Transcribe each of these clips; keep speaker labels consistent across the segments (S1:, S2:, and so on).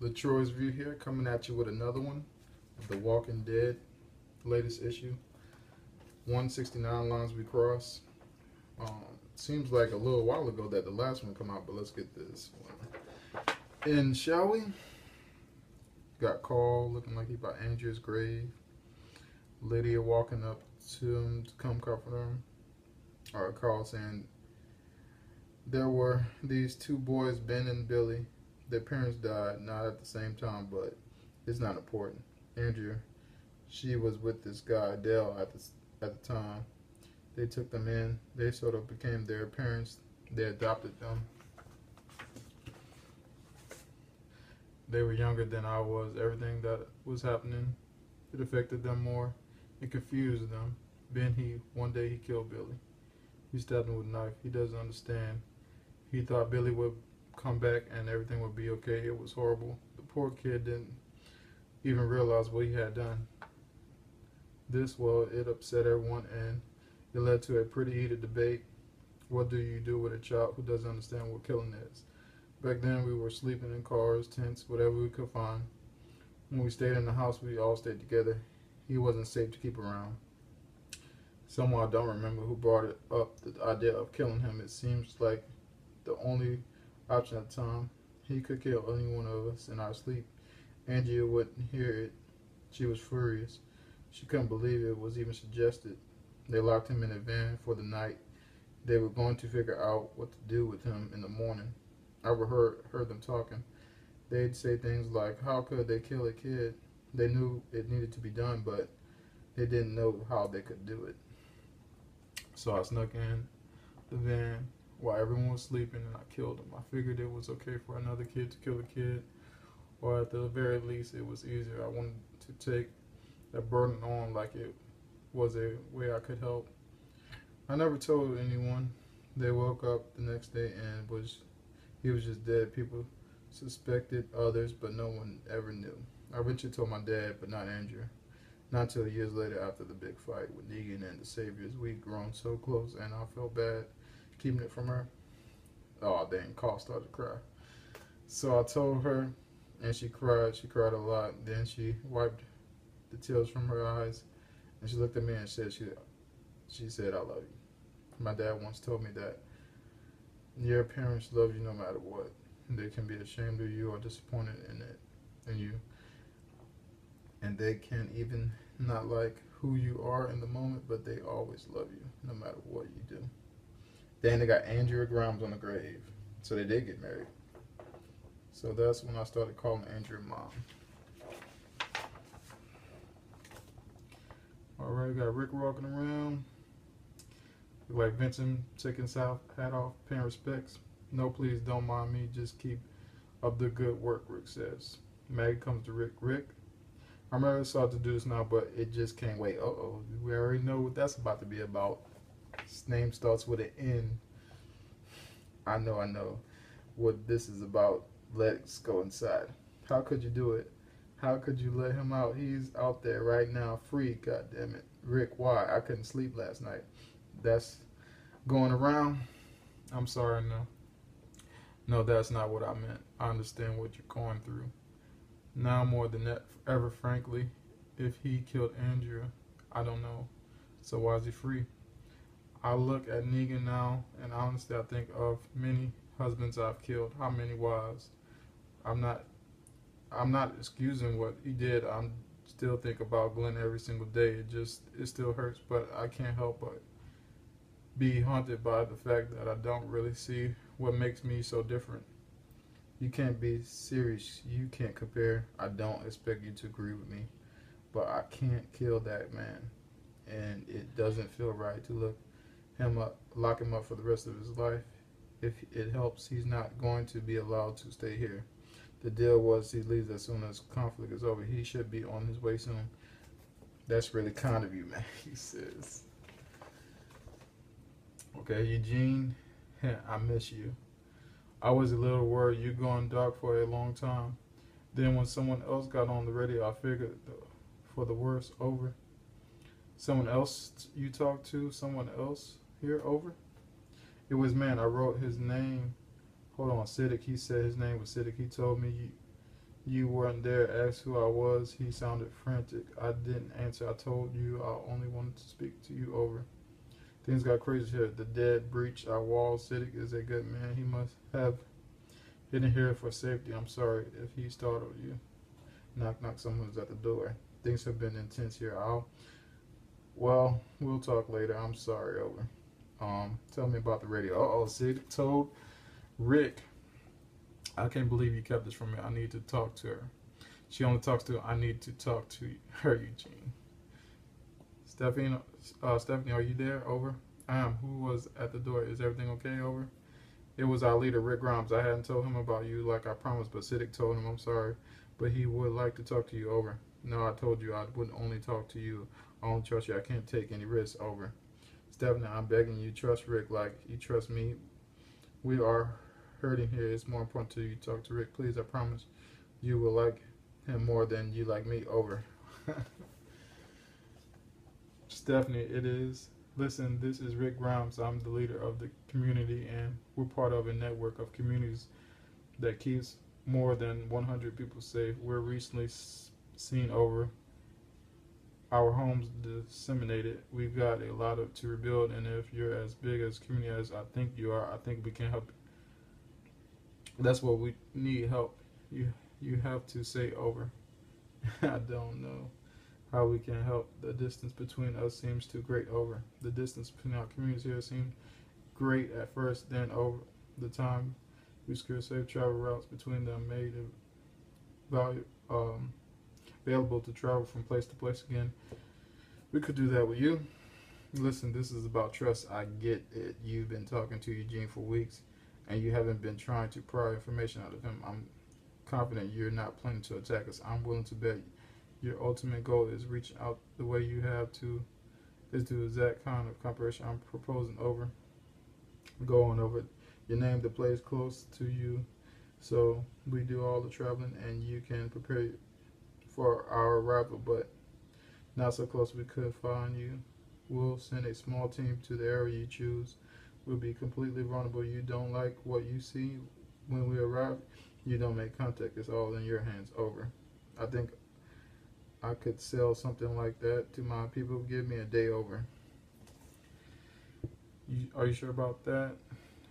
S1: LaTroy's View here, coming at you with another one of The Walking Dead, latest issue. 169 Lines We Cross. Seems like a little while ago that the last one come out, but let's get this one. And shall we? Got Carl looking like he by Andrea's grave. Lydia walking up to him to come comfort him. Carl saying, there were these two boys, Ben and Billy. Their parents died, not at the same time, but it's not important. Andrea, she was with this guy, Dale, at the time. They took them in. They sort of became their parents. They adopted them. They were younger than I was. Everything that was happening, it affected them more. It confused them. One day he killed Billy. He stabbed him with a knife. He doesn't understand. He thought Billy would come back and everything would be okay. It was horrible. The poor kid didn't even realize what he had done. It upset everyone, and it led to a pretty heated debate. What do you do with a child who doesn't understand what killing is? Back then we were sleeping in cars, tents, whatever we could find. When we stayed in the house, we all stayed together. He wasn't safe to keep around. Someone I don't remember who brought it up, the idea of killing him. It seems like the only option at the time. He could kill any one of us in our sleep. Andrea wouldn't hear it. She was furious. She couldn't believe it was even suggested. They locked him in a van for the night. They were going to figure out what to do with him in the morning. I heard them talking. They'd say things like, how could they kill a kid? They knew it needed to be done, but they didn't know how they could do it. So I snuck in the van while everyone was sleeping and I killed him. I figured it was okay for another kid to kill a kid, or at the very least it was easier. I wanted to take that burden on like it was a way I could help. I never told anyone. They woke up the next day and he was just dead. People suspected others, but no one ever knew. I eventually told my dad, but not Andrea. Not till years later after the big fight with Negan and the Saviors. We'd grown so close and I felt bad keeping it from her. Oh dang, Carl started to cry. So I told her and she cried. She cried a lot. Then she wiped the tears from her eyes and she looked at me and said, she said, I love you. My dad once told me that your parents love you no matter what. They can be ashamed of you or disappointed in you. And they can even not like who you are in the moment, but they always love you no matter what you do. Then they got Andrea Grimes on the grave. So they did get married. So that's when I started calling Andrea mom. Alright, got Rick walking around. Look like Vincent taking his hat off, paying respects. No, please don't mind me. Just keep up the good work, Rick says. Maggie comes to Rick. Rick, I'm really sorry to do this now, but it just can't wait. Uh-oh, we already know what that's about to be about. His name starts with an N. I know what this is about. Let's go inside. How could you do it? How could you let him out? He's out there right now, free, God damn it. Rick, why? I couldn't sleep last night. That's going around? I'm sorry, no. No, that's not what I meant. I understand what you're going through. Now more than ever, frankly, if he killed Andrea, I don't know. So why is he free? I look at Negan now, and honestly, I think of many husbands I've killed. How many wives? I'm not excusing what he did. I'm still think about Glenn every single day. It still hurts, but I can't help but be haunted by the fact that I don't really see what makes me so different. You can't be serious. You can't compare. I don't expect you to agree with me, but I can't kill that man, and it doesn't feel right to lock him up for the rest of his life. If it helps, he's not going to be allowed to stay here. The deal was he leaves as soon as conflict is over. He should be on his way soon. That's really kind of you, man, he says. Okay, Eugene, I miss you. I was a little worried you going dark for a long time. Then when someone else got on the radio, I figured for the worst, over. Someone else you talked to, someone else here, over? It was, man, I wrote his name. Hold on, Siddiq, he said his name was Siddiq. He told me You weren't there. Asked who I was. He sounded frantic. I didn't answer. I told you I only wanted to speak to you. Over. Things got crazy here. The dead breached our walls. Siddiq is a good man. He must have hidden here for safety. I'm sorry if he startled you. Knock, knock. Someone's at the door. Things have been intense here. Well, we'll talk later. I'm sorry. Over. Tell me about the radio. Uh oh. Siddiq told Rick, I can't believe you kept this from me. I need to talk to her. She only talks to. I need to talk to her, Eugene. Stephanie, are you there? Over. I am. Who was at the door? Is everything okay? Over. It was our leader, Rick Grimes. I hadn't told him about you like I promised, but Siddiq told him I'm sorry, but he would like to talk to you. Over. No, I told you I would only talk to you. I don't trust you. I can't take any risks. Over. Stephanie, I'm begging you, trust Rick like you trust me. We are hurting here. It's more important to you talk to Rick. Please, I promise you will like him more than you like me. Over. Stephanie, it is. Listen, this is Rick Grimes. I'm the leader of the community, and we're part of a network of communities that keeps more than 100 people safe. We're recently seen over our homes disseminated. We've got a lot to rebuild, and if you're as big as community as I think you are, I think we can help. That's what we need, help. You have to say. Over. I don't know how we can help. The distance between us seems too great. Over. The distance between our communities here seemed great at first, then over the time we secured safe travel routes between them made it available to travel from place to place again. We could do that with you. Listen, this is about trust. I get it. You've been talking to Eugene for weeks, and you haven't been trying to pry information out of him. I'm confident you're not planning to attack us. I'm willing to bet your ultimate goal is reaching out the way you have to, is the exact kind of cooperation I'm proposing. Over. Go on. Over. You named the place close to you, so we do all the traveling, and you can prepare for our arrival, but not so close we could find you. We'll send a small team to the area you choose. We'll be completely vulnerable. You don't like what you see when we arrive. You don't make contact. It's all in your hands. Over. I think I could sell something like that to my people. Give me a day. Over. Are you sure about that?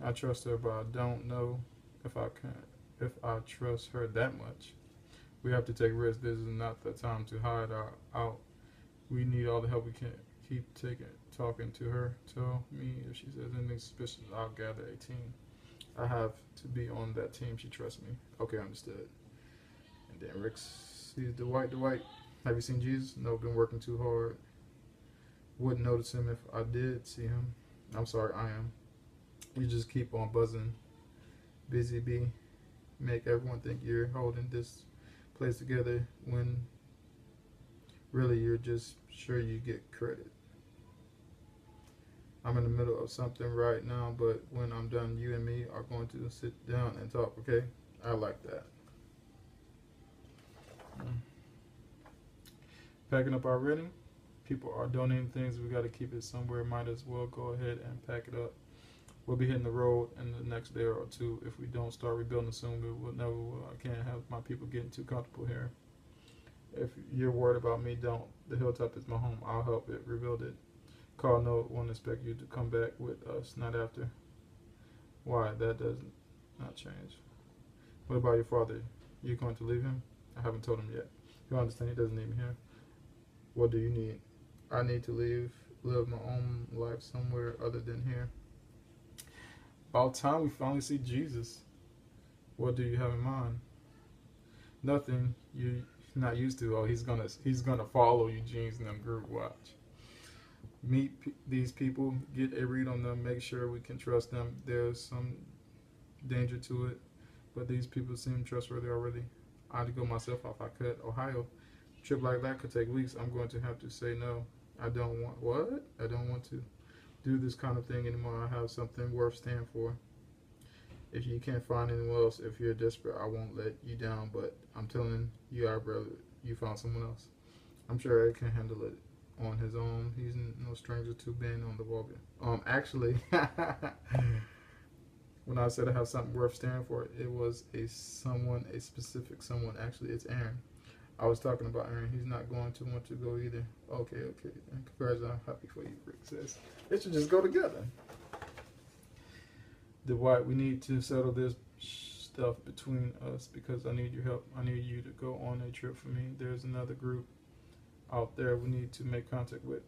S1: I trust her, but I don't know if I trust her that much. We have to take risks. This is not the time to hide out. We need all the help we can. Keep talking to her. Tell me if she says anything suspicious. I'll gather a team. I have to be on that team. She trusts me. Okay, understood. And then Rick sees Dwight. Dwight, have you seen Jesus? No, been working too hard. Wouldn't notice him if I did see him. I'm sorry, I am. You just keep on buzzing. Busy bee. Make everyone think you're holding this place together when really you're just sure you get credit. I'm in the middle of something right now, but when I'm done, you and me are going to sit down and talk, okay? I like that. Packing up already? People are donating things. We got to keep it somewhere. Might as well go ahead and pack it up. We'll be hitting the road in the next day or two. If we don't start rebuilding soon, we'll never will. I can't have my people getting too comfortable here. If you're worried about me, don't. The hilltop is my home. I'll help it, rebuild it. Carl, no, won't expect you to come back with us, not after. Why? That does not change. What about your father? You going to leave him? I haven't told him yet. You understand, he doesn't need me here. What do you need? I need to live my own life somewhere other than here. About time we finally see Jesus. What do you have in mind? Nothing you're not used to. Oh, he's gonna follow Eugene's and them group. Watch. Meet these people, get a read on them, make sure we can trust them. There's some danger to it, but these people seem trustworthy already. I'd go myself if I could. Ohio, a trip like that could take weeks. I'm going to have to say no. I don't want to do this kind of thing anymore. I have something worth staying for. If you can't find anyone else, if you're desperate, I won't let you down, but I'm telling you, I'd rather you found someone else. I'm sure Ed can handle it on his own. He's no stranger to being on the wall. Actually, When I said I have something worth standing for, it was a specific someone. Actually, it's Aaron. I was talking about Aaron. He's not going to want to go either. Okay, okay. And congrats, I'm happy for you, Rick says. It should just go together. Dwight, we need to settle this stuff between us because I need your help. I need you to go on a trip for me. There's another group out there we need to make contact with.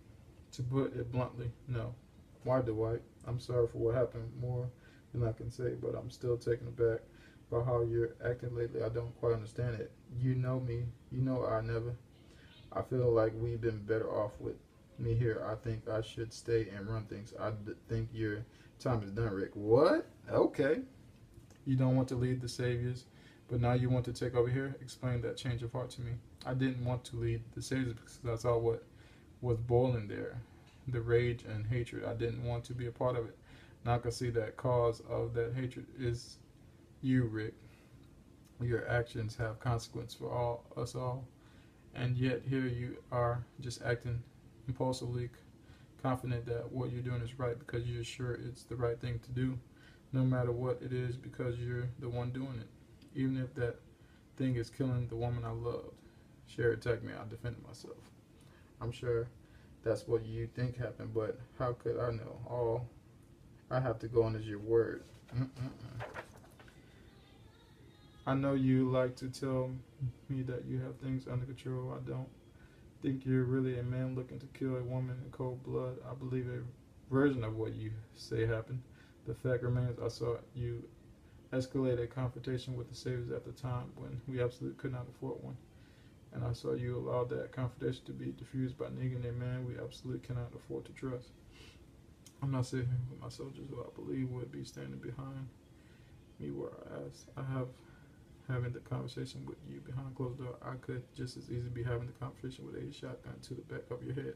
S1: To put it bluntly, no. Why, Dwight? I'm sorry for what happened. More than I can say, but I'm still taken aback by how you're acting lately. I don't quite understand it. You know me. You know I never. I feel like we've been better off with me here. I think I should stay and run things. Think your time is done, Rick. What? Okay. You don't want to lead the Saviors, but now you want to take over here? Explain that change of heart to me. I didn't want to lead the Saviors because I saw what was boiling there, the rage and hatred. I didn't want to be a part of it. Now I can see that cause of that hatred is you, Rick. Your actions have consequence for us all, and yet here you are just acting impulsively, confident that what you're doing is right because you're sure it's the right thing to do, no matter what it is, because you're the one doing it. Even if that thing is killing the woman I loved. Sherry attacked me, I defended myself. I'm sure that's what you think happened, but how could I know? All I have to go on is your word. I know you like to tell me that you have things under control. I don't think you're really a man looking to kill a woman in cold blood. I believe a version of what you say happened. The fact remains, I saw you escalate a confrontation with the Saviors at the time when we absolutely could not afford one. And I saw you allow that confrontation to be diffused by Negan, a man we absolutely cannot afford to trust. I'm not sitting here with my soldiers who I believe would be standing behind me where I have having the conversation with you behind closed door. I could just as easily be having the conversation with a shotgun to the back of your head.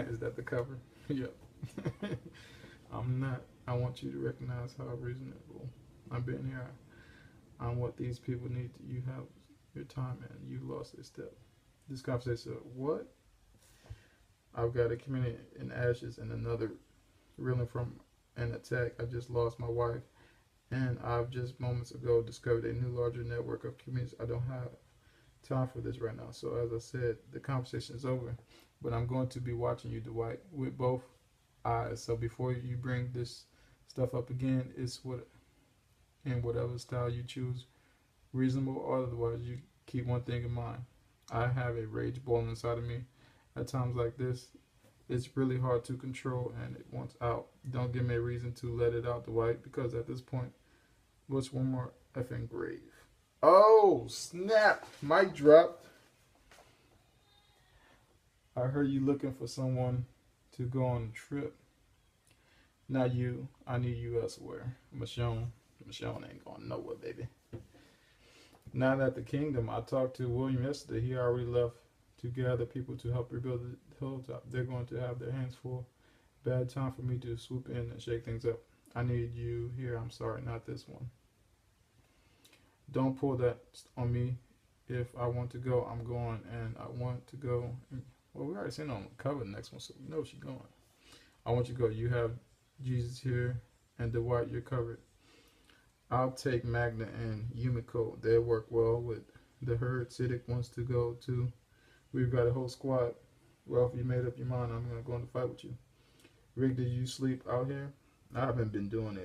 S1: Is that the cover? Yep. I'm not. I want you to recognize how reasonable I'm being here. I'm what these people need. You have your time and you lost a step. This conversation, what? I've got a community in ashes and another reeling from an attack. I just lost my wife. And I've just moments ago discovered a new larger network of communities. I don't have time for this right now. So as I said, the conversation is over. But I'm going to be watching you, Dwight, with both eyes. So before you bring this stuff up again, it's what in whatever style you choose, reasonable or otherwise, you keep one thing in mind. I have a rage boiling inside of me. At times like this, it's really hard to control and it wants out. Don't give me a reason to let it out, Dwight, because at this point, what's one more effing grave? Oh, snap! Mic dropped. I heard you looking for someone to go on a trip. Not you. I need you elsewhere. Michonne. Michonne ain't going nowhere, baby. Not at the kingdom. I talked to William yesterday. He already left to gather people to help rebuild the hilltop. They're going to have their hands full. Bad time for me to swoop in and shake things up. I need you here. I'm sorry, not this one. Don't pull that on me. If I want to go, I'm going, and I want to go. Well, we already seen on the cover the next one, so we know she's going. I want you to go. You have Jesus here, and Dwight, you're covered. I'll take Magna and Yumiko. They work well with the herd. Siddiq wants to go too. We've got a whole squad. Well, if you made up your mind, I'm going to go in the fight with you. Rick, did you sleep out here? I haven't been doing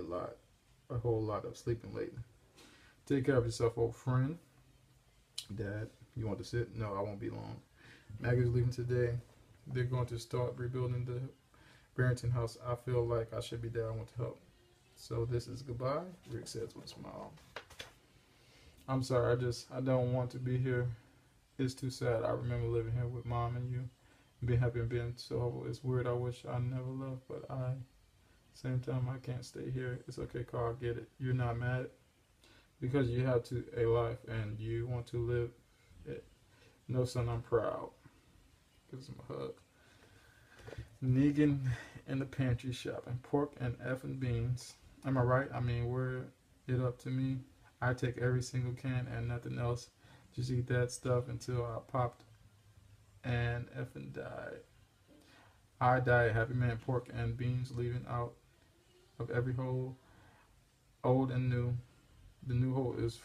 S1: a whole lot of sleeping lately. Take care of yourself, old friend. Dad, you want to sit? No, I won't be long. Maggie's leaving today. They're going to start rebuilding the Barrington house. I feel like I should be there. I want to help. So this is goodbye, Rick says with a smile. I'm sorry, I don't want to be here. It's too sad. I remember living here with Mom and you. Being happy and being so hopeful. It's weird. I wish I never left, but same time, I can't stay here. It's okay, Carl. I get it. You're not mad because you have a life and you want to live it. No, son, I'm proud. Gives him a hug. Negan in the pantry shopping. Pork and effing beans. Am I right? I mean, were it up to me, I take every single can and nothing else. Just eat that stuff until I popped and effing died. I die a happy man. Pork and beans leaving out of every hole. old and new. The new hope is